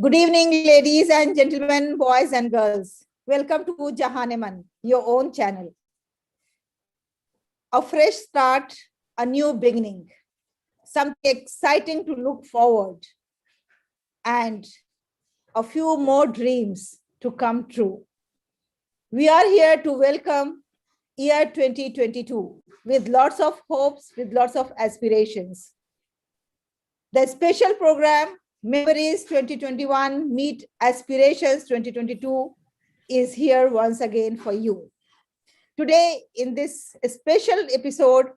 Good evening, ladies and gentlemen, boys and girls. Welcome to Jahaneman, your own channel. A fresh start, a new beginning, something exciting to look forward, and a few more dreams to come true. We are here to welcome year 2022 with lots of hopes, with lots of aspirations. The special program Memories 2021 Meet Aspirations 2022 is here once again for you. Today, in this special episode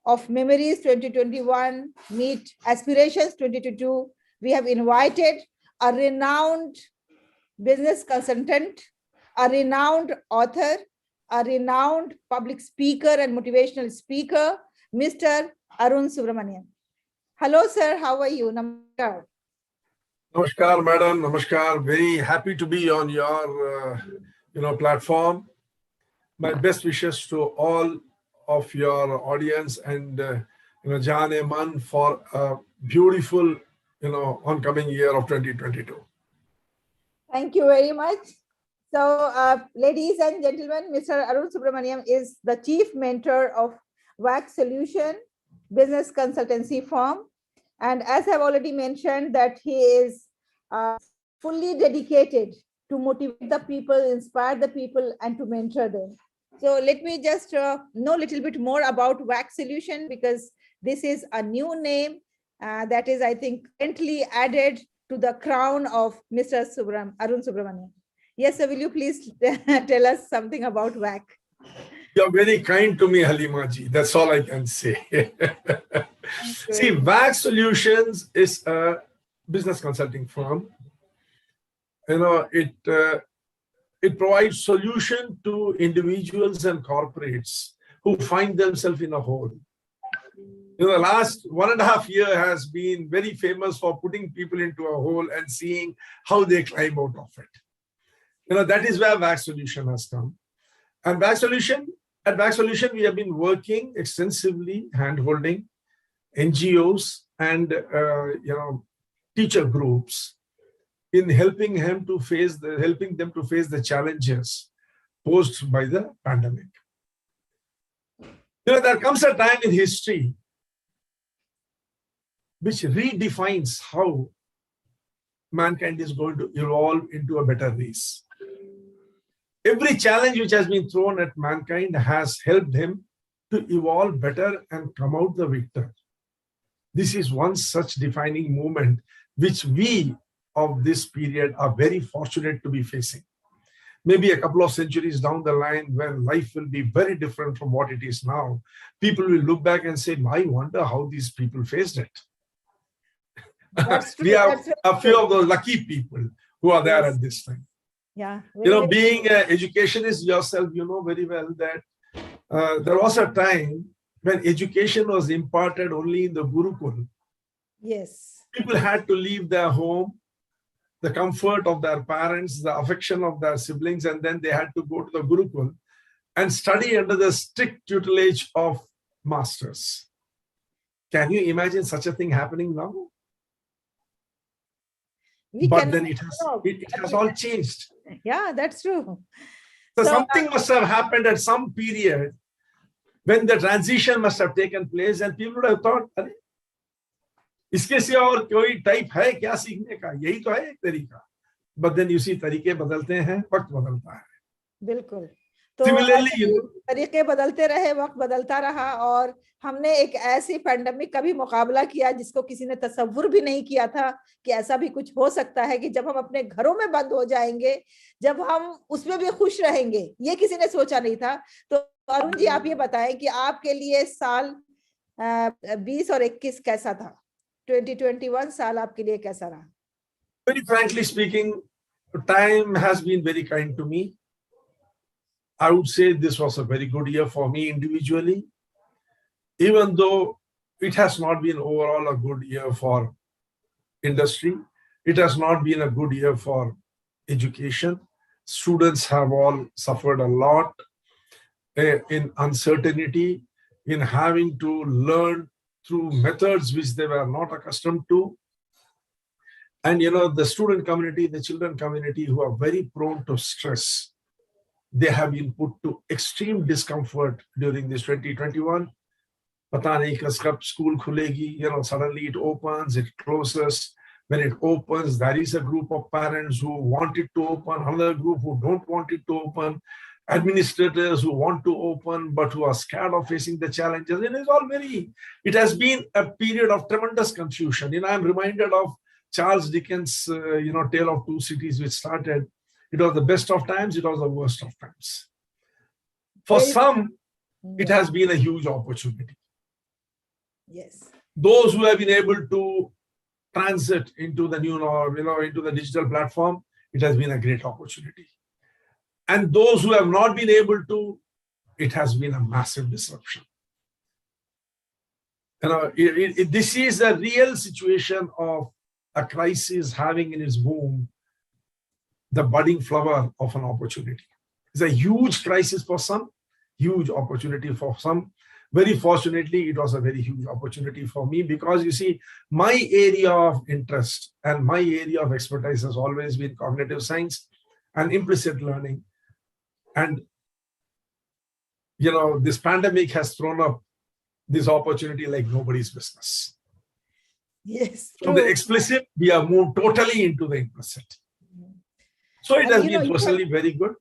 of Memories 2021 Meet Aspirations 2022, we have invited a renowned business consultant, a renowned author, a renowned public speaker and motivational speaker, Mr. Arun Subramanian. Hello, sir. How are you? Namaskar. Namaskar, madam. Namaskar. Very happy to be on your, platform. My best wishes to all of your audience and, Jahaneman for a beautiful, oncoming year of 2022. Thank you very much. So, ladies and gentlemen, Mr. Arun Subramanian is the chief mentor of WAC Solution business consultancy firm. And as I've already mentioned, that he is fully dedicated to motivate the people, inspire the people, and to mentor them. So let me just know a little bit more about WAC Solution, because this is a new name that is, I think, currently added to the crown of Mr. Arun Subramanian. Yes, sir, will you please tell us something about WAC? You're very kind to me, Halima ji. That's all I can say. See, WAC Solutions is a business consulting firm. It provides solution to individuals and corporates who find themselves in a hole. The last 1.5 years has been very famous for putting people into a hole and seeing how they climb out of it. That is where WAC Solution has come. And at WAC Solution, we have been working extensively, hand-holding NGOs and teacher groups in helping them to face the challenges posed by the pandemic. There comes a time in history which redefines how mankind is going to evolve into a better race. Every challenge which has been thrown at mankind has helped him to evolve better and come out the victor. This is one such defining moment which we of this period are very fortunate to be facing. Maybe a couple of centuries down the line, when life will be very different from what it is now, people will look back and say, I wonder how these people faced it. We have a few of those lucky people who are there at this time. Yeah. Being an educationist yourself, you know very well that there was a time when education was imparted only in the Gurukul. Yes. People had to leave their home, the comfort of their parents, the affection of their siblings, and then they had to go to the Gurukul and study under the strict tutelage of masters. Can you imagine such a thing happening now? But then it has all changed. Yeah, that's true. So something must have happened at some period when the transition must have taken place, and people would have thought, इसके सिवा और कोई type है क्या सीखने का, यही तो है एक तरीका. But then you see तरीके बदलते हैं, वक्त बदलता है. बिल्कुल. तो Similarly, तरीके बदलते रहे, वक्त बदलता रहा, और हमने एक ऐसी पैंडेमिक का भी मुकाबला किया जिसको किसी ने तसव्वुर भी नहीं किया था कि ऐसा भी कुछ हो सकता है कि जब हम अपने घरों में बंद हो जाएंगे, जब हम उसमें भी खुश रहेंगे, ये किसी ने सोचा नहीं था. तो अरुण जी, आप ये बताएं कि आपके लिए साल 20 और 21 कैसा था? 2021 साल आपके लिए कैसा रहा? Very frankly speaking, time has been very kind to me. I would say this was a very good year for me individually, even though it has not been overall a good year for industry. It has not been a good year for education. Students have all suffered a lot in uncertainty, in having to learn through methods which they were not accustomed to. And the student community, the children community who are very prone to stress, they have been put to extreme discomfort during this 2021. Pata nahi kab school khulegi, suddenly it opens, it closes. When it opens, there is a group of parents who want it to open, another group who don't want it to open, administrators who want to open but who are scared of facing the challenges. It has been a period of tremendous confusion. I'm reminded of Charles Dickens' Tale of Two Cities, which started, it was the best of times, it was the worst of times. For some, it has been a huge opportunity. Yes. Those who have been able to transit into the new norm, into the digital platform, it has been a great opportunity. And those who have not been able to, it has been a massive disruption. This is a real situation of a crisis having in its womb the budding flower of an opportunity. It's a huge crisis for some, huge opportunity for some. Very fortunately, it was a very huge opportunity for me because you see, my area of interest and my area of expertise has always been cognitive science and implicit learning. And, this pandemic has thrown up this opportunity like nobody's business. Yes. From the explicit, we have moved totally into the implicit. So it has been personally very good.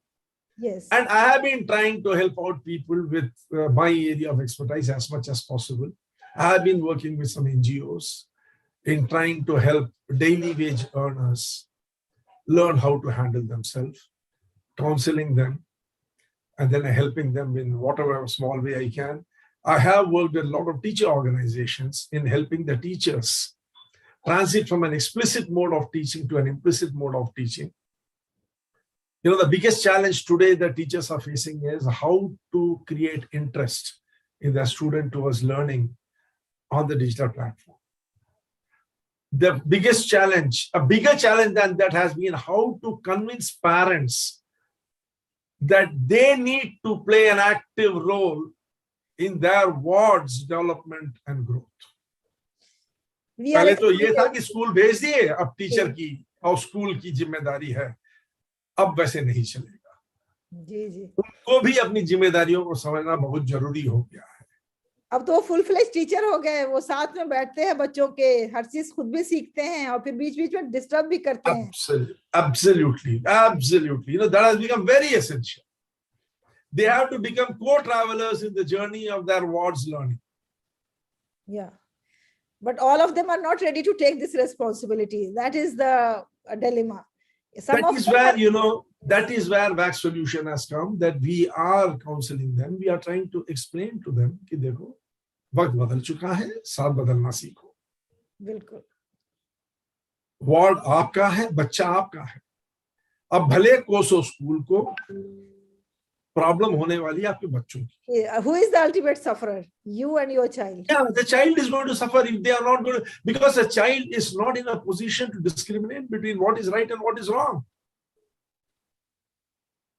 Yes. And I have been trying to help out people with my area of expertise as much as possible. I have been working with some NGOs in trying to help daily wage earners learn how to handle themselves, counseling them, and then helping them in whatever small way I can. I have worked with a lot of teacher organizations in helping the teachers transit from an explicit mode of teaching to an implicit mode of teaching. The biggest challenge today that teachers are facing is how to create interest in their student towards learning on the digital platform. The biggest challenge, a bigger challenge than that, has been how to convince parents that they need to play an active role in their ward's development and growth. पहले तो ये था कि school भेज दिए, अब teacher की और स्कूल की जिम्मेदारी है, अब वैसे नहीं चलेगा। जी उनको भी अपनी जिम्मेदारियों को समझना बहुत जरूरी हो गया है। अब तो फुल फ्लेज टीचर हो गए, वो साथ में बैठते हैं बच्चों के, हर चीज खुद भी सीखते हैं और फिर बीच बीच में डिस्टर्ब भी करते हैं। Absolutely. That has become very essential. They have to become co-travelers in the journey of their wards learning. Yeah, but all of them are not ready to take this responsibility. That is the dilemma. That is where VAC solution has come, that we are counseling them. We are trying to explain to them कि देखो वक्त बदल चुका है, साथ बदलना सीखो। बिल्कुल। वार्ड आपका है, बच्चा आपका है। अब भले कोसो स्कूल को, प्रॉब्लम होने वाली है आपके बच्चों की। Who is the ultimate sufferer? You and your child. Yeah, the child is going to suffer if they are not going to, because a child is not in a position to discriminate between what is right and what is wrong.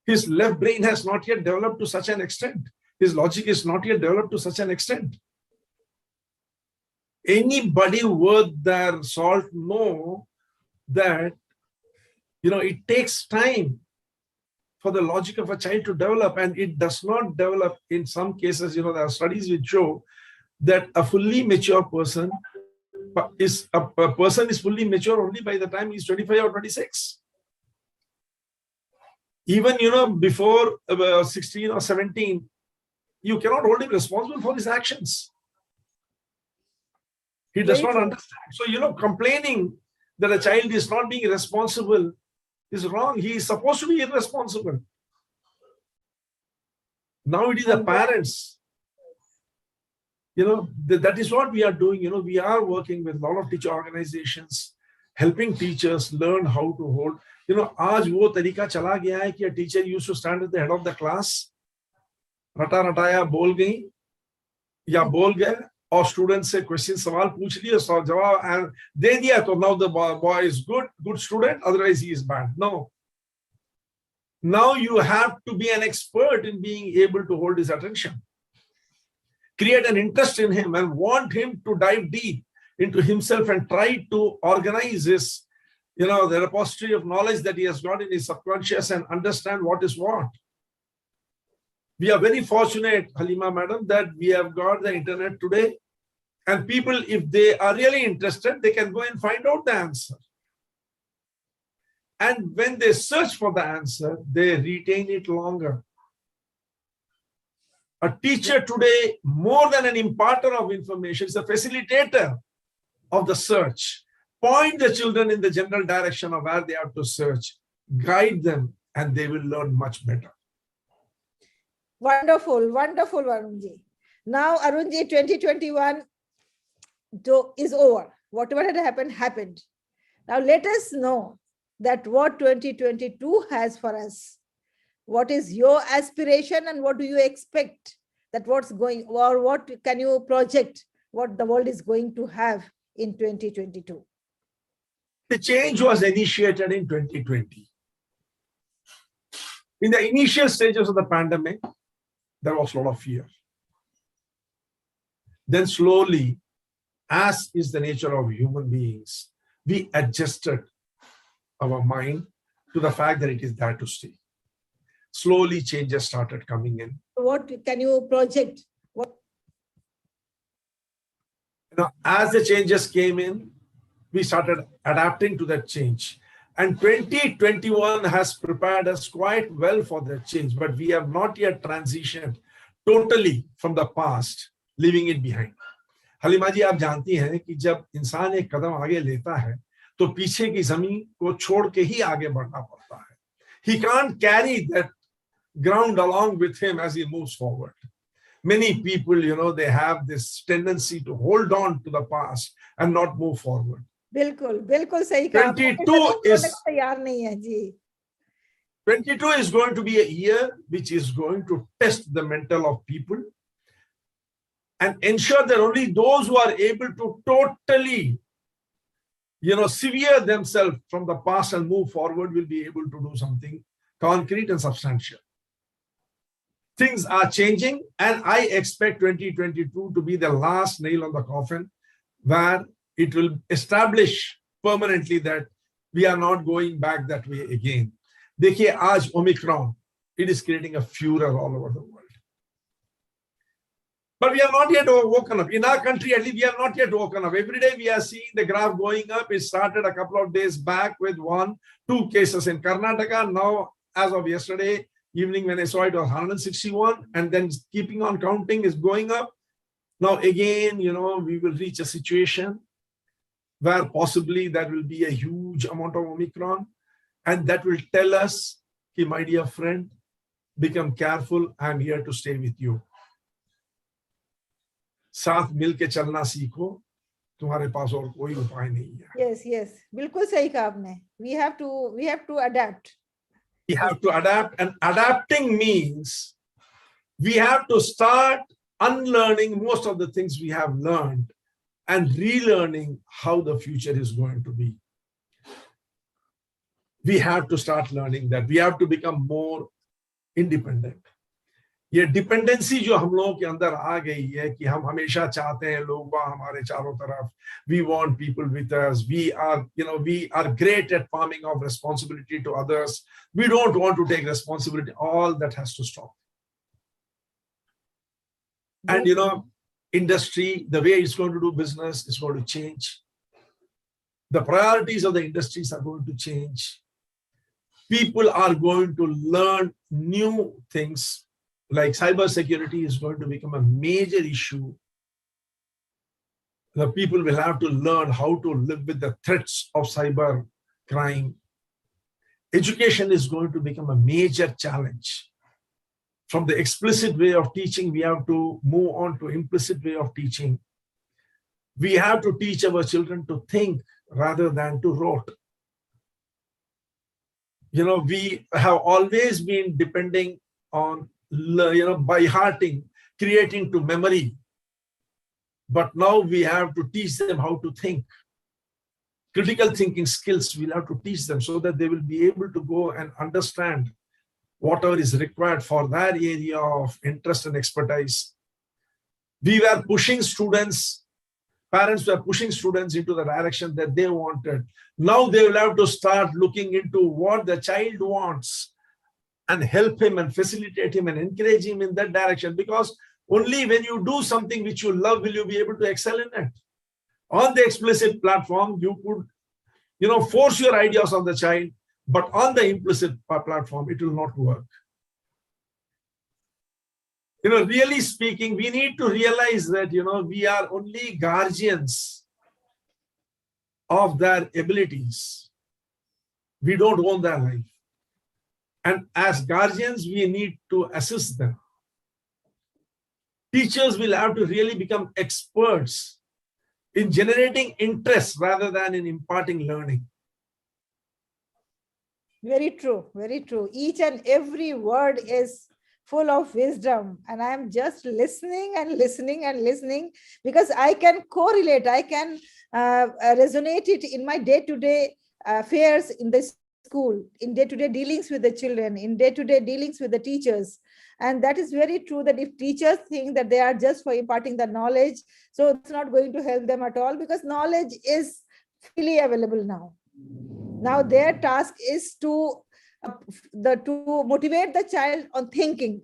His left brain has not yet developed to such an extent. His logic is not yet developed to such an extent. Anybody worth their salt know that, it takes time for the logic of a child to develop, and it does not develop in some cases. There are studies which show that a fully mature person is fully mature only by the time he's 25 or 26. Even, before 16 or 17, you cannot hold him responsible for his actions. He does not understand. So, complaining that a child is not being responsible is wrong. He is supposed to be irresponsible. Now it is the parents. That is what we are doing. We are working with a lot of teacher organizations, helping teachers learn how to hold. आज वो तरीका चला गया है कि a teacher used to stand at the head of the class, रटा रटाया बोल गई या बोल गए और स्टूडेंट से क्वेश्चन सवाल पूछ लिए, जवाब दे दिया, तो now the boy is good student, otherwise he is bad. No. Now you have to be an expert in being able to hold his attention, create an interest in him and want him to dive deep into himself and try to organize his the repository of knowledge that he has got in his subconscious and understand what is what. We are very fortunate, Halima madam, that we have got the internet today, and people, if they are really interested, they can go and find out the answer. And when they search for the answer, they retain it longer. A teacher today, more than an imparter of information, is a facilitator of the search. Point the children in the general direction of where they have to search, guide them, and they will learn much better. Wonderful, wonderful, Arunji. Now, Arunji, 2021 is over. Whatever had happened, happened. Now, let us know that what 2022 has for us. What is your aspiration and what do you expect that what's going, or what can you project what the world is going to have in 2022? The change was initiated in 2020. In the initial stages of the pandemic, there was a lot of fear. Then slowly, as is the nature of human beings, we adjusted our mind to the fact that it is there to stay. Slowly, changes started coming in. What can you project? What? As the changes came in, we started adapting to that change. And 2021 has prepared us quite well for that change, but we have not yet transitioned totally from the past, leaving it behind. Halima जी, आप जानती हैं कि जब इंसान एक कदम आगे लेता है, तो पीछे की जमीन को छोड़ के ही आगे बढ़ना पड़ता है. He can't carry that ground along with him as he moves forward. Many people, they have this tendency to hold on to the past and not move forward. बिल्कुल बिल्कुल सही कहा. 22 is going to be a year which is going to test the mental of people and ensure that only those who are able to totally, sever themselves from the past and move forward will be able to do something concrete and substantial. Things are changing, and I expect 2022 to be the last nail on the coffin, where it will establish permanently that we are not going back that way again. देखिए, आज Omicron, it is creating a furor all over the world. But we are not yet woken up. In our country, at least, we are not yet woken up. Every day we are seeing the graph going up. It started a couple of days back with 1-2 cases in Karnataka. Now, as of yesterday evening, when I saw it, was 161, and then keeping on counting is going up. Now, again, we will reach a situation where possibly there will be a huge amount of Omicron, and that will tell us, my dear friend, become careful, I'm here to stay with you. साथ मिलके चलना सीखो, तुम्हारे पास और कोई उपाय नहीं है. Yes, बिल्कुल सही कहा आपने. We have to adapt. We have to adapt, and adapting means we have to start unlearning most of the things we have learned and relearning how the future is going to be. We have to start learning that. We have to become more independent. ये dependency जो हम लोगों के अंदर आ गई है कि हम हमेशा चाहते हैं लोग हमारे चारों तरफ. We want people with us. We are great at palming off responsibility to others. We don't want to take responsibility. All that has to stop. And industry, the way it's going to do business is going to change. The priorities of the industries are going to change. People are going to learn new things. Like cybersecurity is going to become a major issue. The people will have to learn how to live with the threats of cyber crime. Education is going to become a major challenge. From the explicit way of teaching, we have to move on to implicit way of teaching. We have to teach our children to think rather than to rote. We have always been depending on by hearting, creating to memory. But now we have to teach them how to think. Critical thinking skills, we'll have to teach them so that they will be able to go and understand whatever is required for that area of interest and expertise. We were pushing students parents were pushing students into the direction that they wanted. Now they will have to start looking into what the child wants and help him and facilitate him and encourage him in that direction, because only when you do something which you love will you be able to excel in it. On the explicit platform, you could, force your ideas on the child, but on the implicit platform, it will not work. Really speaking, we need to realize that, we are only guardians of their abilities. We don't own their life. And as guardians, we need to assist them. Teachers will have to really become experts in generating interest rather than in imparting learning. Very true, very true. Each and every word is full of wisdom, and I am just listening and listening and listening, because I can correlate, I can resonate it in my day-to-day affairs in the school, in day-to-day dealings with the children, in day-to-day dealings with the teachers. And that is very true, that if teachers think that they are just for imparting the knowledge, so it's not going to help them at all, because knowledge is freely available now. Now their task is to motivate the child on thinking,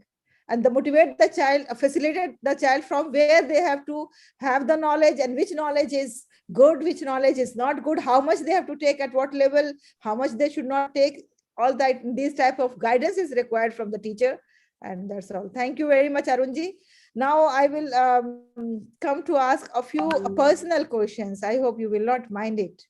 and motivate the child, facilitate the child from where they have to have the knowledge, and which knowledge is good, which knowledge is not good, how much they have to take at what level, how much they should not take. All that, this type of guidance is required from the teacher. And that's all. Thank you very much, Arunji. Now I will come to ask a few personal questions. I hope you will not mind it.